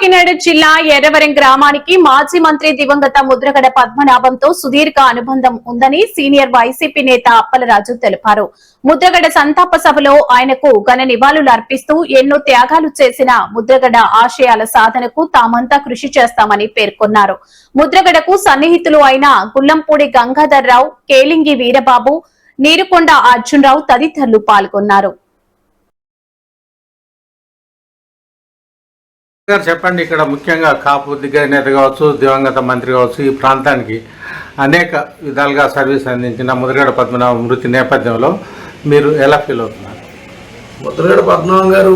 కాకినాడ జిల్లా ఎర్రవరం గ్రామానికి మాజీ మంత్రి దివంగత ముద్రగడ పద్మనాభంతో సుదీర్ఘ అనుబంధం ఉందని సీనియర్ వైసీపీ నేత అప్పలరాజు తెలిపారు. ముద్రగడ సంతాప సభలో ఆయనకు ఘన నివాళులు అర్పిస్తూ ఎన్నో త్యాగాలు చేసిన ముద్రగడ ఆశయాల సాధనకు తామంతా కృషి చేస్తామని పేర్కొన్నారు. ముద్రగడకు సన్నిహితులు అయిన గుల్లంపూడి గంగాధర్రావు, కేలింగి వీరబాబు, నీరుకొండ అర్జునరావు తదితరులు పాల్గొన్నారు. చెప్పండి, ఇక్కడ ముఖ్యంగా కాపు దిగ్గజ నేత కావచ్చు, దివంగత మంత్రి కావచ్చు, ఈ ప్రాంతానికి అనేక విధాలుగా సర్వీస్ అందించిన ముద్రగడ పద్మనాభం మృతి నేపథ్యంలో మీరు ఎలా ఫీల్ అవుతున్నారు? ముద్రగడ పద్మనాభం గారు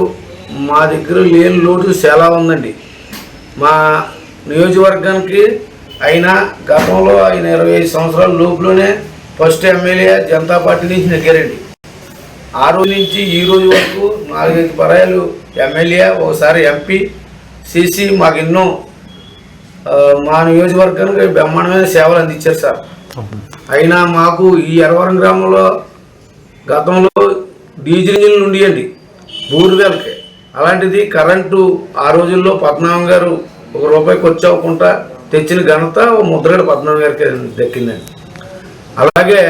మా దగ్గర లేని లోటు చాలా ఉందండి. మా నియోజకవర్గానికి అయినా గతంలో ఆయన 25 సంవత్సరాల లోపులోనే ఫస్ట్ ఎమ్మెల్యే జనతా పార్టీ నుంచి నెగ్గారండి. ఆ రోజు నుంచి ఈ రోజు వరకు 4-5 పర్యాలు ఎమ్మెల్యే, ఒకసారి ఎంపీ చేసి మాకు ఎన్నో మా నియోజకవర్గానికి బ్రహ్మాండమైన సేవలు అందించారు సార్. అయినా మాకు ఈ ఎర్రవరం గ్రామంలో గతంలో డీజిల్ ఇంజిన్లు ఉండేయండి బూరుదలకి, అలాంటిది కరెంటు ఆ రోజుల్లో పద్మనాభం గారు ₹1 ఖర్చు అవ్వకుండా తెచ్చిన ఘనత ముద్రగడ పద్మనాభం గారికి దక్కిందండి. అలాగే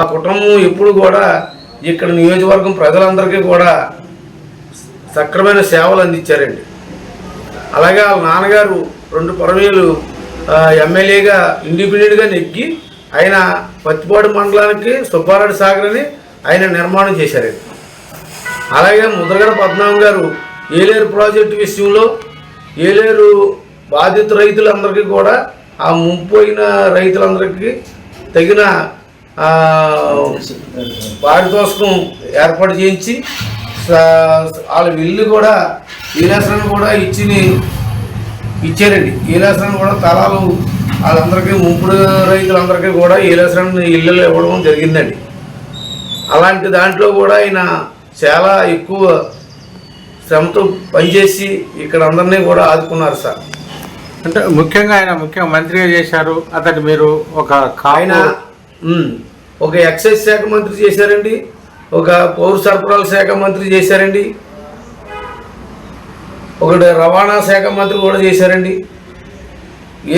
ఆ కుటుంబం ఎప్పుడు కూడా ఇక్కడ నియోజకవర్గం ప్రజలందరికీ కూడా సక్రమైన సేవలు అందించారండి. అలాగే వాళ్ళ నాన్నగారు 2 పర్యాలు ఎమ్మెల్యేగా ఇండిపెండెంట్గా నెగ్గి ఆయన పత్తిపాడు మండలానికి సుబ్బారెడ్డి సాగర్ అని ఆయన నిర్మాణం చేశారండి. అలాగే ముద్రగడ పద్మనాభం గారు ఏలేరు ప్రాజెక్టు విషయంలో ఏలేరు బాధిత రైతులందరికీ కూడా ఆ ముంపోయిన రైతులందరికీ తగిన పారితోషికం ఏర్పాటు చేయించి వాళ్ళ ఇల్లు కూడా ఈలాసరాన్ని కూడా ఇచ్చారండి. ఈలాసరాన్ని కూడా తలాలు వాళ్ళందరికీ ముంపుడు రైతులందరికీ కూడా ఈలాసరాన్ని ఇళ్ళు ఇవ్వడం జరిగిందండి. అలాంటి దాంట్లో కూడా ఆయన చాలా ఎక్కువ శ్రమతో పనిచేసి ఇక్కడ అందరినీ కూడా ఆదుకున్నారు సార్. అంటే ముఖ్యంగా ఆయన మంత్రిగా చేశారు. అతను మీరు ఆయన ఒక ఎక్సైజ్ శాఖ మంత్రి చేశారండి, ఒక పౌర సరఫరాల శాఖ మంత్రి చేశారండి, ఒకటి రవాణా శాఖ మంత్రి కూడా చేశారండి.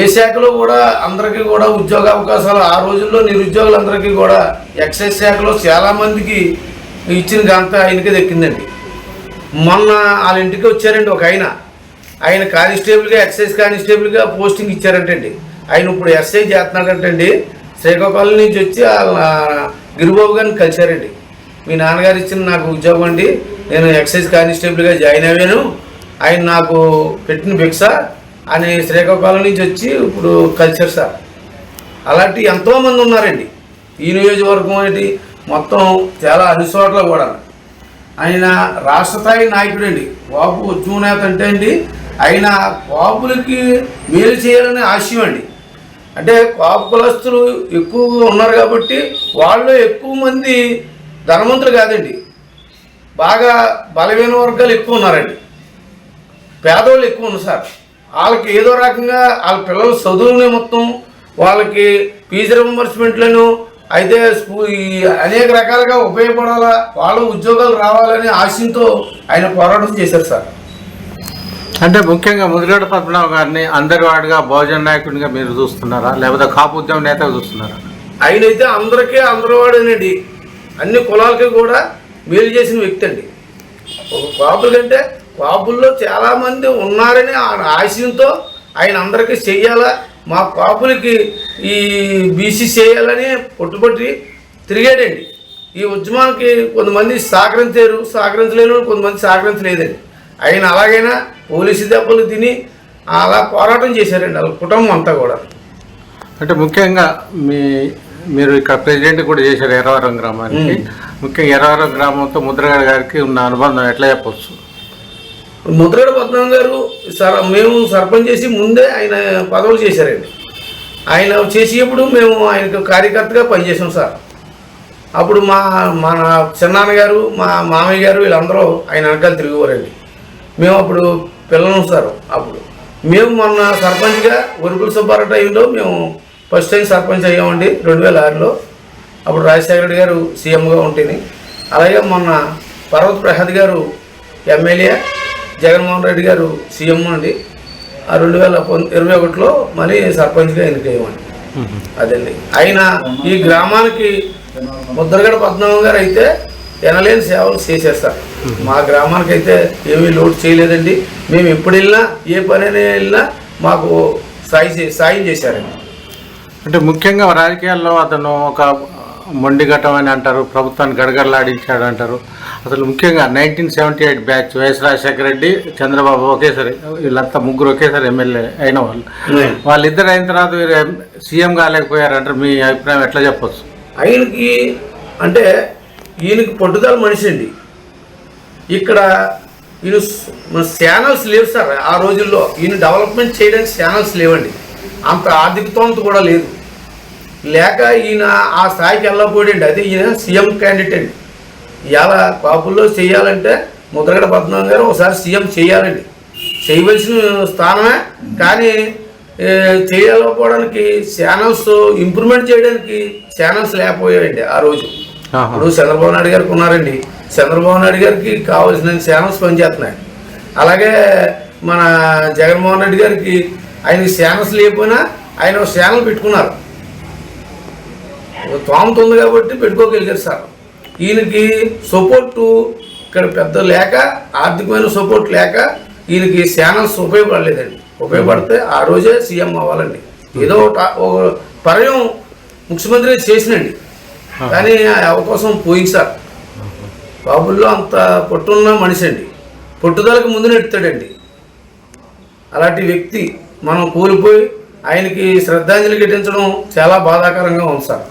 ఏ శాఖలో కూడా అందరికీ కూడా ఉద్యోగ అవకాశాలు ఆ రోజుల్లో నిరుద్యోగులందరికీ కూడా ఎక్సైజ్ శాఖలో చాలామందికి ఇచ్చిన ఘనత ఆయనకే దక్కిందండి. మొన్న వాళ్ళ ఇంటికి వచ్చారండి ఒక ఆయన కానిస్టేబుల్గా, ఎక్సైజ్ కానిస్టేబుల్గా పోస్టింగ్ ఇచ్చారంటండి. ఆయన ఇప్పుడు ఎస్ఐ చేస్తున్నాడంటండి. శ్రీకాకుళం నుంచి వచ్చి వాళ్ళ గిరిబాబు గారిని కలిశారండి. మీ నాన్నగారు ఇచ్చిన నాకు ఉద్యోగం అండి, నేను ఎక్సైజ్ కానిస్టేబుల్గా జాయిన్ అయ్యాను, ఆయన నాకు పెట్టిన భిక్ష అని శ్రీకాకుళం నుంచి వచ్చి ఇప్పుడు కలిశారు సార్. అలాంటి ఎంతోమంది ఉన్నారండి ఈ నియోజకవర్గం అనేది మొత్తం చాలా అన్ని చోట్ల కూడా. ఆయన రాష్ట్ర స్థాయి నాయకుడు అండి, వాపు ఉద్యమ నేత అంటే అండి. ఆయన వాపులకి మేలు చేయాలనే ఆశయం అండి. అంటే కాపు కులస్తులు ఎక్కువగా ఉన్నారు కాబట్టి వాళ్ళు ఎక్కువ మంది ధనవంతులు కాదండి, బాగా బలమైన వర్గాలు ఎక్కువ ఉన్నారండి, పేదవాళ్ళు ఎక్కువ ఉన్నారు సార్. వాళ్ళకి ఏదో రకంగా వాళ్ళ పిల్లల చదువుని మొత్తం వాళ్ళకి ఫీజు రింబర్స్మెంట్లను అయితే అనేక రకాలుగా ఉపయోగపడాలా, వాళ్ళ ఉద్యోగాలు రావాలనే ఆశయంతో ఆయన పోరాటం చేశారు సార్. అంటే ముఖ్యంగా ముద్రగడ పద్మనాభం గారిని అందరి వాడిగా బహుజన నాయకుడిగా మీరు చూస్తున్నారా, లేకపోతే కాపు ఉద్యమ నేతగా చూస్తున్నారా? ఆయనైతే అందరికీ అందరివాడేనండి, అన్ని కులాలకి కూడా మేలు చేసిన వ్యక్తి అండి. ఒక కాపుల కంటే కాపుల్లో చాలామంది ఉన్నారని ఆశయంతో ఆయన అందరికీ చెయ్యాలా, మా కాపులకి ఈ బీసీ చేయాలని పట్టుబట్టి తిరిగాడండి. ఈ ఉద్యమానికి కొంతమంది సహకరించలేను, కొంతమంది సహకరించలేదండి. ఆయన అలాగైనా పోలీసు దెబ్బలు తిని అలా పోరాటం చేశారండి వాళ్ళ కుటుంబం అంతా కూడా. అంటే ముఖ్యంగా మీరు ఇక్కడ ప్రెసిడెంట్ కూడా చేశారు ఎర్రవరం గ్రామానికి. ముఖ్యంగా ఎర్రవరం గ్రామంతో ముద్రగడ గారికి ఉన్న అనుబంధం ఎట్లా చెప్పవచ్చు? ముద్రగడ పద్మనాభం గారు మేము సర్పంచ్ చేసి ముందే ఆయన పదవులు చేశారండి. ఆయన చేసేప్పుడు మేము ఆయనకు కార్యకర్తగా పనిచేసాం సార్. అప్పుడు మా చిన్నాన్నగారు, మా మామయ్య గారు వీళ్ళందరూ ఆయన వెనకాల తిరిగేవారండి. మేము అప్పుడు పిల్లలు సార్. అప్పుడు మేము మొన్న సర్పంచ్గా వరుకుల సుబ్బారెడ్డి టైంలో మేము ఫస్ట్ టైం సర్పంచ్ అయ్యామండి 2006లో. అప్పుడు రాజశేఖర రెడ్డి గారు సీఎంగా ఉంటుంది. అలాగే మొన్న పర్వత ప్రసాద్ గారు ఎమ్మెల్యే, జగన్మోహన్ రెడ్డి గారు సీఎం అండి. 2021లో మళ్ళీ సర్పంచ్గా ఎన్నికయ్యామండి. అదండి. అయినా ఈ గ్రామానికి ముద్రగడ పద్మనాభం గారు అయితే ఎనలేని సేవలు చేసేస్తారు. మా గ్రామానికి అయితే ఏమీ లోటు చేయలేదండి. మేము ఎప్పుడు వెళ్ళినా ఏ పనైనా వెళ్ళినా మాకు సాయం చేశారండి. అంటే ముఖ్యంగా రాజకీయాల్లో అతను ఒక మొండిఘట్టం అని అంటారు, ప్రభుత్వాన్ని గడగడలాడించాడు అంటారు. అసలు ముఖ్యంగా 1978 బ్యాచ్ వైఎస్ రాజశేఖర రెడ్డి, చంద్రబాబు ఒకేసారి, వీళ్ళంతా ముగ్గురు ఒకేసారి ఎమ్మెల్యే అయిన వాళ్ళిద్దరు అయిన తర్వాత వీరు సీఎం కాలేకపోయారంటారు. మీ అభిప్రాయం ఎట్లా చెప్పొచ్చు? ఆయనకి అంటే ఈయనకి పట్టుదల మనిషి అండి. ఇక్కడ ఈయన ఛానల్స్ లేవు సార్. ఆ రోజుల్లో ఈయన డెవలప్మెంట్ చేయడానికి ఛానల్స్ లేవండి. అంత ఆర్థికత కూడా లేదు. లేక ఈయన ఆ స్థాయికి వెళ్ళకపోయాడండి. అదే ఈయన సీఎం క్యాండిడేట్. ఇవాళ కాపుల్లో చేయాలంటే ముద్రగడ పద్మనాభం గారు ఒకసారి సీఎం చేయాలండి. చేయవలసిన స్థానమే. కానీ చేయకపోవడానికి ఛానల్స్ ఇంప్రూవ్మెంట్ చేయడానికి ఛానల్స్ లేకపోయాయండి ఆ రోజు. ఇప్పుడు చంద్రబాబు నాయుడు గారికి ఉన్నారండి. చంద్రబాబు నాయుడు గారికి కావాల్సిన ఛానల్స్ పనిచేస్తున్నాయి. అలాగే మన జగన్మోహన్ రెడ్డి గారికి ఆయనకి ఛానల్స్ లేకపోయినా ఆయన ఒక ఛానల్ పెట్టుకున్నారు. తోమత ఉంది కాబట్టి పెట్టుకోగలిగారు సార్. ఈయనకి సపోర్టు ఇక్కడ పెద్ద లేక, ఆర్థికమైన సపోర్ట్ లేక ఈయనకి ఛానల్స్ ఉపయోగపడలేదండి. ఉపయోగపడితే ఆ రోజే సీఎం అవ్వాలండి. ఏదో ఒక పర్యం ముఖ్యమంత్రి చేసినండి. కానీ ఆ అవకాశం పోయింది సార్. బాబుల్లో అంత పట్టున్న మనిషి అండి. పట్టుదలకు ముందు నెడతాడండి. అలాంటి వ్యక్తి మనం కోల్పోయి ఆయనకి శ్రద్ధాంజలి ఘటించడం చాలా బాధాకరంగా ఉంది సార్.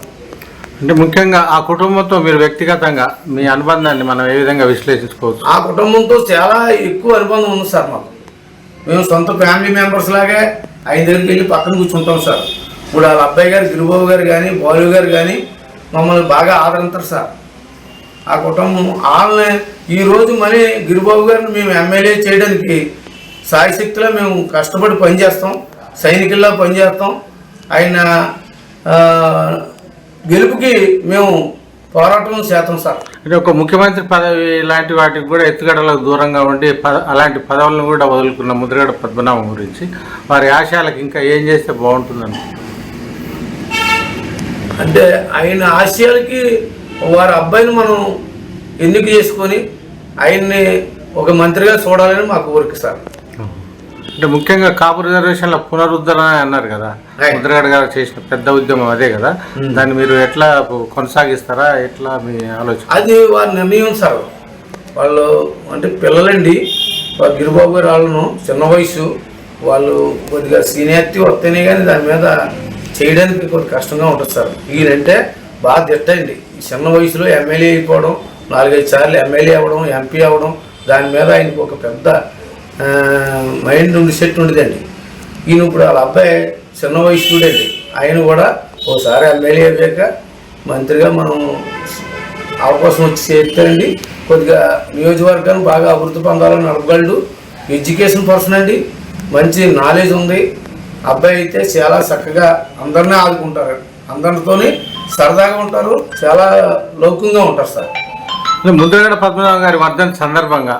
అంటే ముఖ్యంగా ఆ కుటుంబంతో మీరు వ్యక్తిగతంగా మీ అనుబంధాన్ని మనం ఏ విధంగా విశ్లేషించుకోవచ్చు? ఆ కుటుంబంతో చాలా ఎక్కువ అనుబంధం ఉంది సార్ మాకు. మేము సొంత ఫ్యామిలీ మెంబర్స్ లాగే ఆయన దగ్గరికి వెళ్ళి పక్కన కూర్చుంటాం సార్. ఇప్పుడు వాళ్ళ అబ్బాయి గారు గిరిబాబు గారు కానీ బాలు గారు కానీ మమ్మల్ని బాగా ఆదరించారు సార్. ఆ కుటుంబం వాళ్ళని ఈరోజు మళ్ళీ గిరిబాబు గారిని మేము ఎమ్మెల్యే చేయడానికి సాయశక్తిలో మేము కష్టపడి పనిచేస్తాం. సైనికుల్లా పనిచేస్తాం. ఆయన గెలుపుకి మేము పోరాటం చేస్తాం సార్. అంటే ఒక ముఖ్యమంత్రి పదవి ఇలాంటి వాటికి కూడా ఎత్తుగడలకు దూరంగా ఉండి అలాంటి పదవులను కూడా వదులుకున్న ముద్రగడ పద్మనాభం గురించి వారి ఆశయాలకు ఇంకా ఏం చేస్తే బాగుంటుందని అంటే ఆయన ఆశయాలకి వారి అబ్బాయిని మనం ఎన్నిక చేసుకొని ఆయన్ని ఒక మంత్రిగా చూడాలని మా కోరిక సార్. అంటే ముఖ్యంగా కాపు రిజర్వేషన్ల పునరుద్ధరణ అన్నారు కదా, ముద్రగడ గారు చేసిన పెద్ద ఉద్యమం అదే కదా, దాన్ని మీరు ఎట్లా కొనసాగిస్తారా? ఎట్లా మీ ఆలోచన? అది వారి నిర్ణయం సార్. వాళ్ళు అంటే పిల్లలండి, గిరిబాబు గారు వాళ్ళను చిన్న వయసు, వాళ్ళు కొద్దిగా సీనియారిటీ వస్తేనే కానీ దాని మీద చేయడానికి కొద్ది కష్టంగా ఉంటుంది సార్. ఈయనంటే బాగా తిట్టండి. ఈ చిన్న వయసులో ఎమ్మెల్యే అయిపోవడం, 4-5 సార్లు ఎమ్మెల్యే అవ్వడం, ఎంపీ అవ్వడం, దాని మీద ఆయనకు ఒక పెద్ద మైండ్ సెట్ ఉండేదండి. ఈయన ఇప్పుడు వాళ్ళ అబ్బాయి చిన్న వయసుడండి. ఆయన కూడా ఒకసారి ఎమ్మెల్యే అయ్యాక మంత్రిగా మనం అవకాశం వచ్చి చేస్తారండి. కొద్దిగా నియోజకవర్గాన్ని బాగా అభివృద్ధి పొందాలని నడపగలడు. ఎడ్యుకేషన్ పర్సన్ అండి, మంచి నాలెడ్జ్ ఉంది. అబ్బాయి అయితే చాలా చక్కగా అందరినీ ఆదుకుంటారు, అందరితోని సరదాగా ఉంటారు, చాలా లౌకికంగా ఉంటారు సార్. ముద్రగడ పద్మనాభం గారి వర్ధంతి సందర్భంగా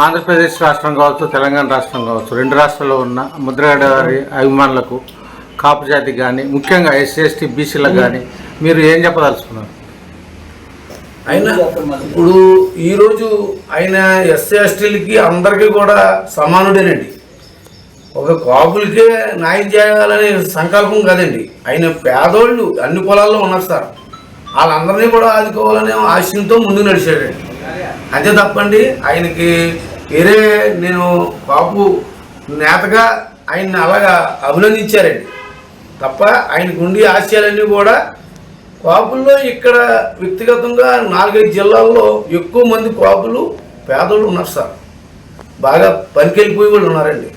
ఆంధ్రప్రదేశ్ రాష్ట్రం కావచ్చు, తెలంగాణ రాష్ట్రం కావచ్చు, 2 రాష్ట్రాల్లో ఉన్న ముద్రగడ గారి అభిమానులకు, కాపు జాతికి కానీ ముఖ్యంగా SC/ST బీసీలకు కానీ మీరు ఏం చెప్పదలుచుకున్నారు? ఆయన ఇప్పుడు ఈరోజు ఆయన SC/STలకి అందరికీ కూడా సమానుడేనండి. ఒక కాపులకే న్యాయం చేయాలనే సంకల్పం కదండి. ఆయన పేదోళ్ళు అన్ని కులాల్లో ఉన్నారు సార్. వాళ్ళందరినీ కూడా ఆదుకోవాలనే ఆశయంతో ముందుకు నడిచాడండి. అంతే తప్పండి ఆయనకి వేరే నేను కాపు నేతగా ఆయన్ని అలాగా అభినందించారండి తప్ప ఆయనకు ఉండే ఆశయాలన్నీ కూడా కాపుల్లో ఇక్కడ వ్యక్తిగతంగా 4-5 జిల్లాల్లో ఎక్కువ మంది కాపులు పేదోళ్ళు ఉన్నారు సార్. బాగా పనికెళ్ళిపోయి వాళ్ళు ఉన్నారండి.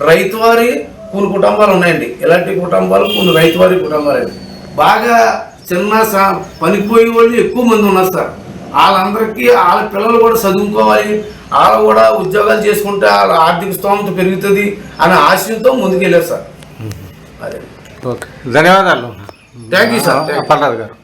రైతువారి కొన్ని కుటుంబాలు ఉన్నాయండి. ఇలాంటి కుటుంబాలు కొన్ని రైతువారి కుటుంబాలండి. బాగా చిన్న పనికిపోయే వాళ్ళు ఎక్కువ మంది ఉన్నారు సార్. వాళ్ళందరికీ వాళ్ళ పిల్లలు కూడా చదువుకోవాలి, వాళ్ళు కూడా ఉద్యోగాలు చేసుకుంటే వాళ్ళ ఆర్థిక స్తోమత పెరుగుతుంది అనే ఆశయంతో ముందుకెళ్ళారు సార్. అదే. ఓకే, ధన్యవాదాలు. Thank you sir. అప్పలరాజు గారు.